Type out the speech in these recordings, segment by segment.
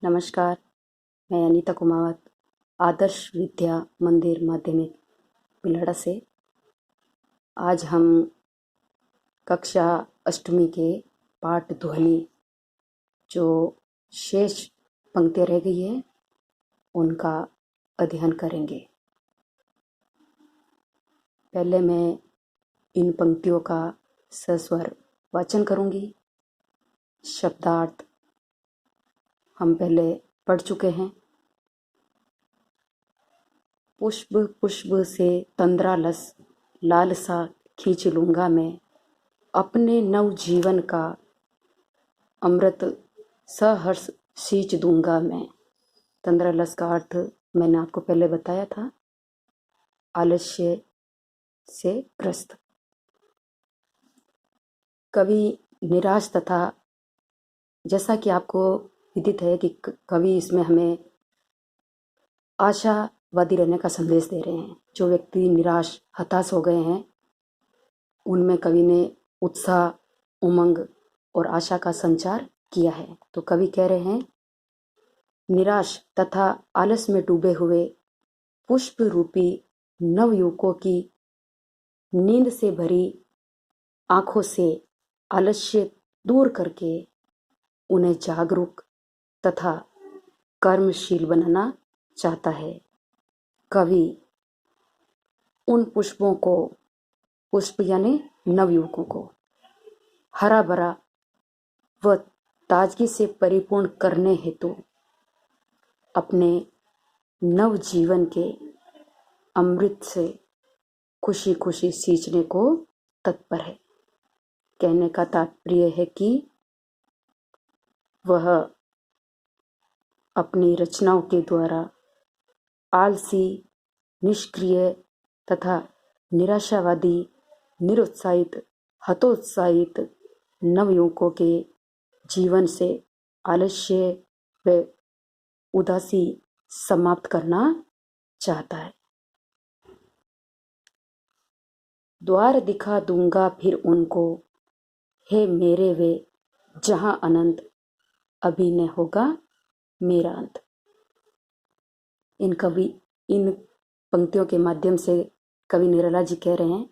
नमस्कार, मैं अनीता कुमावत आदर्श विद्या मंदिर माध्यमिक बिलाड़ा से। आज हम कक्षा अष्टमी के पाठ ध्वनि जो शेष पंक्तियाँ रह गई है उनका अध्ययन करेंगे। पहले मैं इन पंक्तियों का सस्वर वाचन करूँगी। शब्दार्थ हम पहले पढ़ चुके हैं। पुष्प पुष्प से तंद्रालस लालसा खींच लूँगा मैं, अपने नव जीवन का अमृत सहर्ष सींच दूंगा मैं। तंद्रालस का अर्थ मैंने आपको पहले बताया था, आलस्य से ग्रस्त। कवि निराश तथा, जैसा कि आपको विदित है कि कवि इसमें हमें आशावादी रहने का संदेश दे रहे हैं। जो व्यक्ति निराश हताश हो गए हैं उनमें कवि ने उत्साह, उमंग और आशा का संचार किया है। तो कवि कह रहे हैं, निराश तथा आलस में डूबे हुए पुष्प रूपी नवयुवकों की नींद से भरी आंखों से आलस्य दूर करके उन्हें जागरूक तथा कर्मशील बनाना चाहता है। कवि उन पुष्पों को, पुष्प यानी नवयुवकों को, हरा भरा व ताजगी से परिपूर्ण करने हेतु अपने नव जीवन के अमृत से खुशी खुशी सींचने को तत्पर है। कहने का तात्पर्य है कि वह अपनी रचनाओं के द्वारा आलसी, निष्क्रिय तथा निराशावादी, निरुत्साहित, हतोत्साहित नवयुवकों के जीवन से आलस्य व उदासी समाप्त करना चाहता है। द्वार दिखा दूंगा फिर उनको, हे मेरे वे जहां अनंत, अभी न होगा मेरा अंत। इन पंक्तियों के माध्यम से कवि निराला जी कह रहे हैं,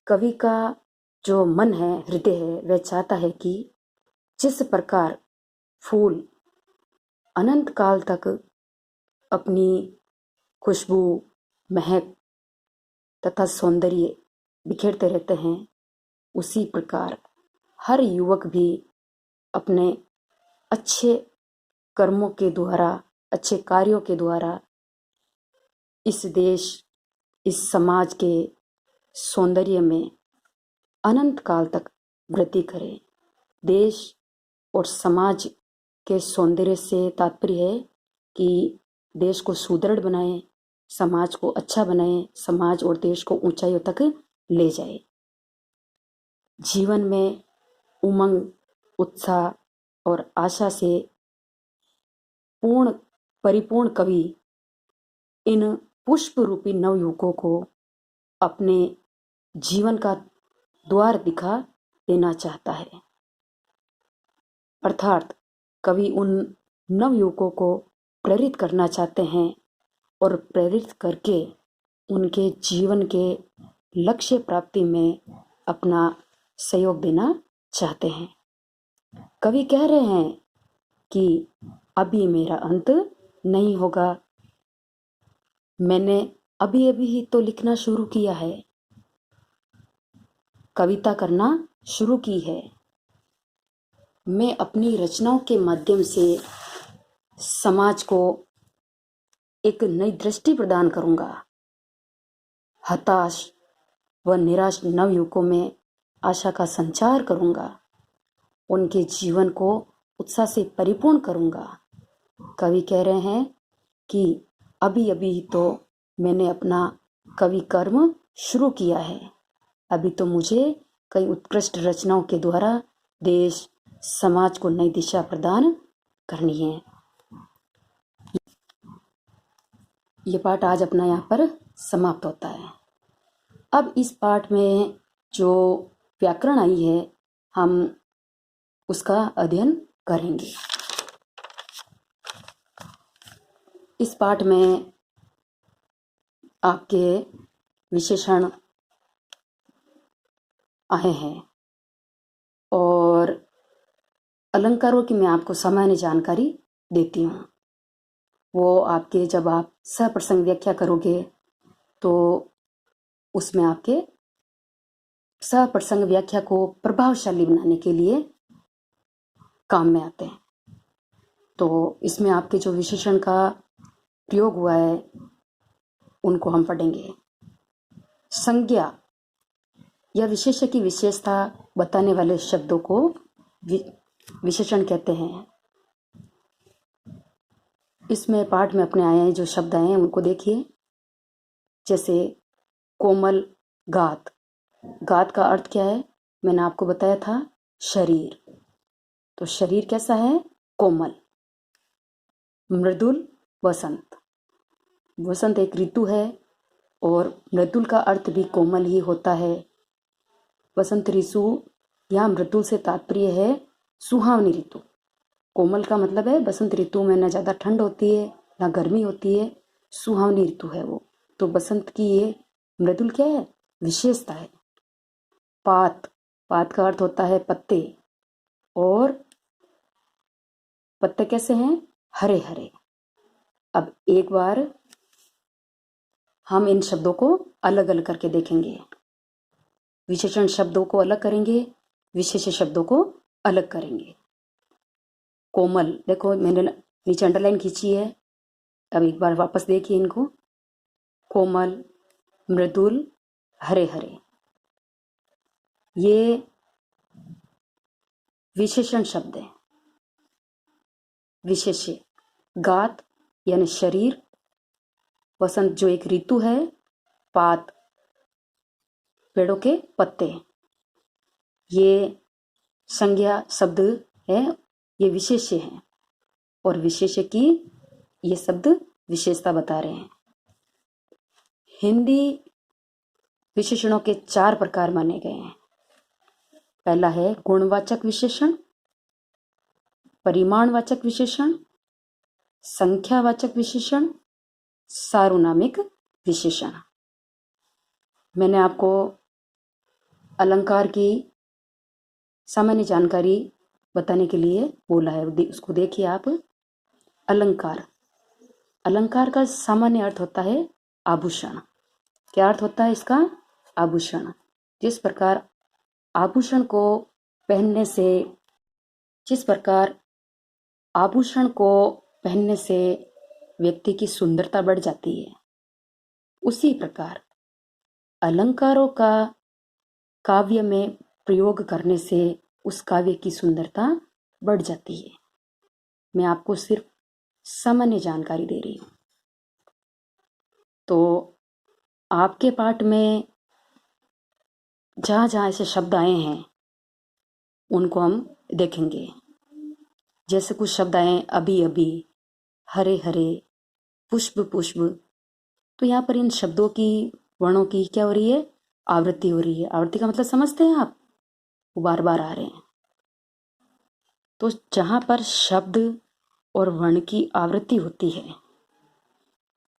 कवि का जो मन है, हृदय है, वह चाहता है कि जिस प्रकार फूल अनंत काल तक अपनी खुशबू, महक तथा सौंदर्य बिखेरते रहते हैं, उसी प्रकार हर युवक भी अपने अच्छे कर्मों के द्वारा, अच्छे कार्यों के द्वारा इस देश, इस समाज के सौंदर्य में अनंत काल तक वृद्धि करे। देश और समाज के सौंदर्य से तात्पर्य है कि देश को सुदृढ़ बनाए, समाज को अच्छा बनाए, समाज और देश को ऊंचाइयों तक ले जाए। जीवन में उमंग, उत्साह और आशा से परिपूर्ण कवि इन पुष्प रूपी नवयुवकों को अपने जीवन का द्वार दिखा देना चाहता है। अर्थात कवि उन नवयुवकों को प्रेरित करना चाहते हैं और प्रेरित करके उनके जीवन के लक्ष्य प्राप्ति में अपना सहयोग देना चाहते हैं। कवि कह रहे हैं कि अभी मेरा अंत नहीं होगा, मैंने अभी अभी ही तो लिखना शुरू किया है, कविता करना शुरू की है। मैं अपनी रचनाओं के माध्यम से समाज को एक नई दृष्टि प्रदान करूंगा। हताश व निराश नवयुवकों में आशा का संचार करूंगा, उनके जीवन को उत्साह से परिपूर्ण करूंगा। कवि कह रहे हैं कि अभी अभी तो मैंने अपना कवि कर्म शुरू किया है, अभी तो मुझे कई उत्कृष्ट रचनाओं के द्वारा देश, समाज को नई दिशा प्रदान करनी है। ये पाठ आज अपना यहाँ पर समाप्त होता है। अब इस पाठ में जो व्याकरण आई है, हम उसका अध्ययन करेंगे। इस पाठ में आपके विशेषण आए हैं और अलंकारों की मैं आपको सामान्य जानकारी देती हूँ। वो आपके जब आप सप्रसंग व्याख्या करोगे तो उसमें आपके सप्रसंग व्याख्या को प्रभावशाली बनाने के लिए काम में आते हैं। तो इसमें आपके जो विशेषण का प्रयोग हुआ है उनको हम पढ़ेंगे। संज्ञा या विशेष्य की विशेषता बताने वाले शब्दों को विशेषण कहते हैं। इसमें पाठ में अपने आए हैं जो शब्द आए हैं उनको देखिए। जैसे कोमल गात, गात का अर्थ क्या है? मैंने आपको बताया था शरीर। तो शरीर कैसा है? कोमल। मृदुल वसंत, वसंत एक ऋतु है और मृदुल का अर्थ भी कोमल ही होता है। वसंत ऋतु या मृदुल से तात्पर्य है सुहावनी ऋतु। कोमल का मतलब है बसंत ऋतु में न ज़्यादा ठंड होती है ना गर्मी होती है, सुहावनी ऋतु है वो। तो बसंत की ये मृदुल क्या है? विशेषता है। पात, पात का अर्थ होता है पत्ते, और पत्ते कैसे हैं? हरे हरे। अब एक बार हम इन शब्दों को अलग अलग करके देखेंगे। विशेषण शब्दों को अलग करेंगे, विशेष शब्दों को अलग करेंगे। कोमल, देखो मैंने नीचे अंडरलाइन खींची है, अब एक बार वापस देखिए इनको। कोमल, मृदुल, हरे हरे, ये विशेषण शब्द है। विशेष्य गात यानी शरीर, वसंत जो एक ऋतु है, पात पेड़ों के पत्ते, ये संज्ञा शब्द है, ये विशेष्य है और विशेष्य की ये शब्द विशेषता बता रहे हैं। हिंदी विशेषणों के 4 प्रकार माने गए हैं। पहला है गुणवाचक विशेषण, परिमाणवाचक विशेषण, संख्यावाचक विशेषण, सार्वनामिक विशेषण। मैंने आपको अलंकार की सामान्य जानकारी बताने के लिए बोला है, उसको देखिए आप। अलंकार, अलंकार का सामान्य अर्थ होता है आभूषण। क्या अर्थ होता है इसका? आभूषण। जिस प्रकार आभूषण को पहनने से, जिस प्रकार आभूषण को पहनने से व्यक्ति की सुंदरता बढ़ जाती है, उसी प्रकार अलंकारों का काव्य में प्रयोग करने से उस काव्य की सुंदरता बढ़ जाती है। मैं आपको सिर्फ सामान्य जानकारी दे रही हूँ। तो आपके पाठ में जहाँ जहाँ ऐसे शब्द आए हैं उनको हम देखेंगे। जैसे कुछ शब्द आए अभी अभी, हरे हरे, पुष्प पुष्प, तो यहाँ पर इन शब्दों की वर्णों की क्या हो रही है? आवृत्ति हो रही है। आवृत्ति का मतलब समझते हैं आप? वो बार बार आ रहे हैं। तो जहाँ पर शब्द और वर्ण की आवृत्ति होती है,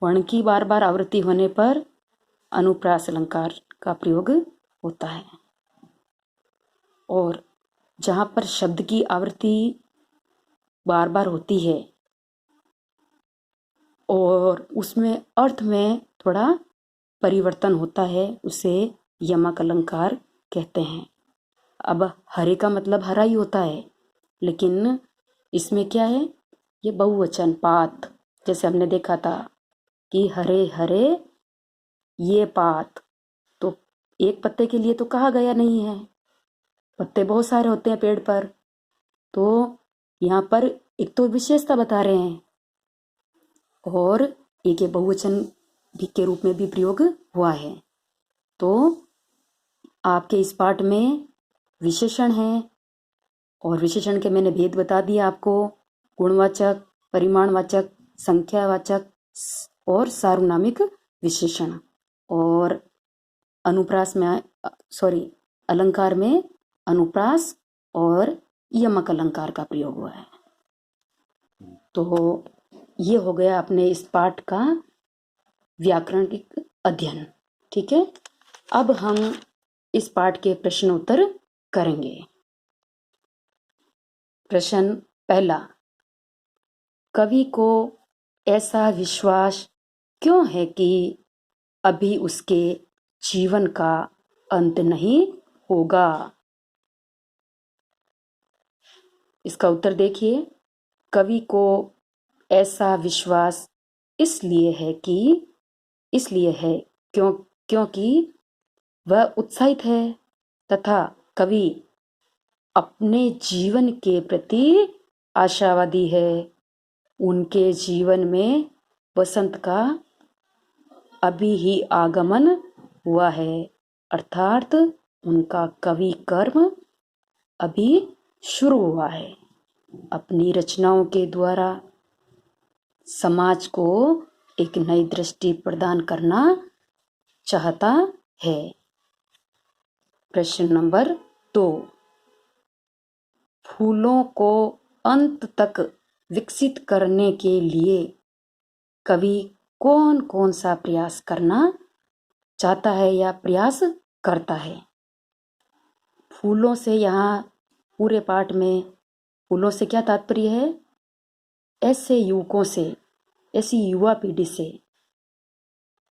वर्ण की बार बार आवृत्ति होने पर अनुप्रास अलंकार का प्रयोग होता है। और जहाँ पर शब्द की आवृत्ति बार बार होती है और उसमें अर्थ में थोड़ा परिवर्तन होता है, उसे यमक अलंकार कहते हैं। अब हरे का मतलब हरा ही होता है, लेकिन इसमें क्या है? ये बहुवचन पात, जैसे हमने देखा था कि हरे हरे ये पात, तो एक पत्ते के लिए तो कहा गया नहीं है, पत्ते बहुत सारे होते हैं पेड़ पर। तो यहाँ पर एक तो विशेषता बता रहे हैं और एक ये बहुवचन भी के रूप में भी प्रयोग हुआ है। तो आपके इस पाठ में विशेषण है और विशेषण के मैंने भेद बता दिया आपको। गुणवाचक, परिमाणवाचक, संख्यावाचक और सार्वनामिक विशेषण। और अनुप्रास में अलंकार में अनुप्रास और यमक अलंकार का प्रयोग हुआ है। तो ये हो गया अपने इस पाठ का व्याकरणिक अध्ययन। ठीक है, अब हम इस पाठ के प्रश्न उत्तर करेंगे। प्रश्न पहला, कवि को ऐसा विश्वास क्यों है कि अभी उसके जीवन का अंत नहीं होगा? इसका उत्तर देखिए, कवि को ऐसा विश्वास इसलिए है क्योंकि वह उत्साहित है तथा कवि अपने जीवन के प्रति आशावादी है। उनके जीवन में वसंत का अभी ही आगमन हुआ है, अर्थात उनका कवि कर्म अभी शुरू हुआ है। अपनी रचनाओं के द्वारा समाज को एक नई दृष्टि प्रदान करना चाहता है। प्रश्न नंबर 2, फूलों को अंत तक विकसित करने के लिए कवि कौन कौन सा प्रयास करना चाहता है या प्रयास करता है? फूलों से यहाँ पूरे पाठ में फूलों से क्या तात्पर्य है? ऐसे युवकों से, ऐसी युवा पीढ़ी से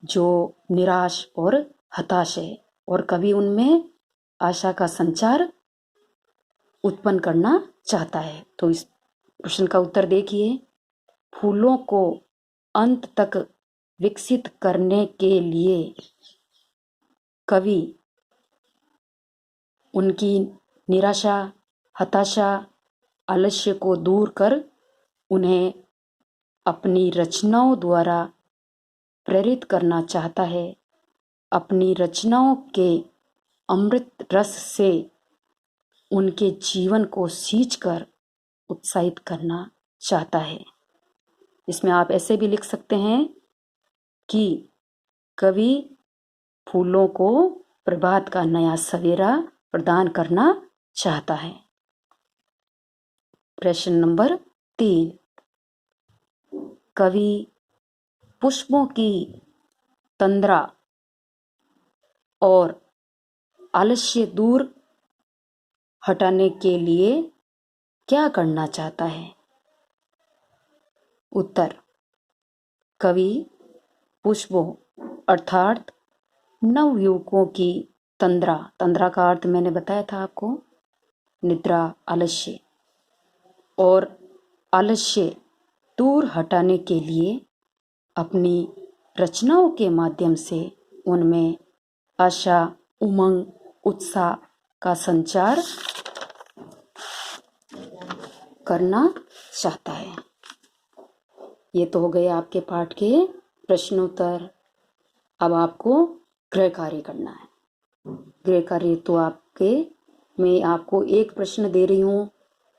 जो निराश और हताश है और कवि उनमें आशा का संचार उत्पन्न करना चाहता है। तो इस प्रश्न का उत्तर देखिए, फूलों को अंत तक विकसित करने के लिए कवि उनकी निराशा, हताशा, आलस्य को दूर कर उन्हें अपनी रचनाओं द्वारा प्रेरित करना चाहता है। अपनी रचनाओं के अमृत रस से उनके जीवन को सींचकर उत्साहित करना चाहता है। इसमें आप ऐसे भी लिख सकते हैं कि कवि फूलों को प्रभात का नया सवेरा प्रदान करना चाहता है। प्रश्न नंबर 3, कवि पुष्पों की तंद्रा और आलस्य दूर हटाने के लिए क्या करना चाहता है? उत्तर, कवि पुष्पों अर्थात नवयुवकों की तंद्रा का अर्थ मैंने बताया था आपको, निद्रा, आलस्य, और आलस्य दूर हटाने के लिए अपनी रचनाओं के माध्यम से उनमें आशा, उमंग, उत्साह का संचार करना चाहता है। ये तो हो गए आपके पाठ के प्रश्नोत्तर। अब आपको गृह कार्य करना है। गृह कार्य तो मैं आपको एक प्रश्न दे रही हूँ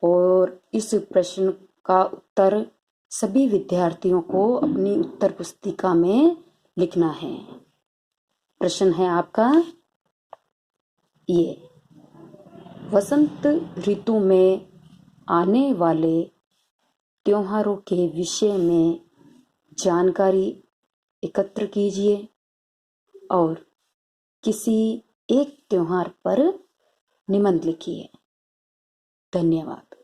और इस प्रश्न का उत्तर सभी विद्यार्थियों को अपनी उत्तर पुस्तिका में लिखना है। प्रश्न है आपका ये, वसंत ऋतु में आने वाले त्योहारों के विषय में जानकारी एकत्र कीजिए और किसी एक त्योहार पर निबंध लिखिए। धन्यवाद।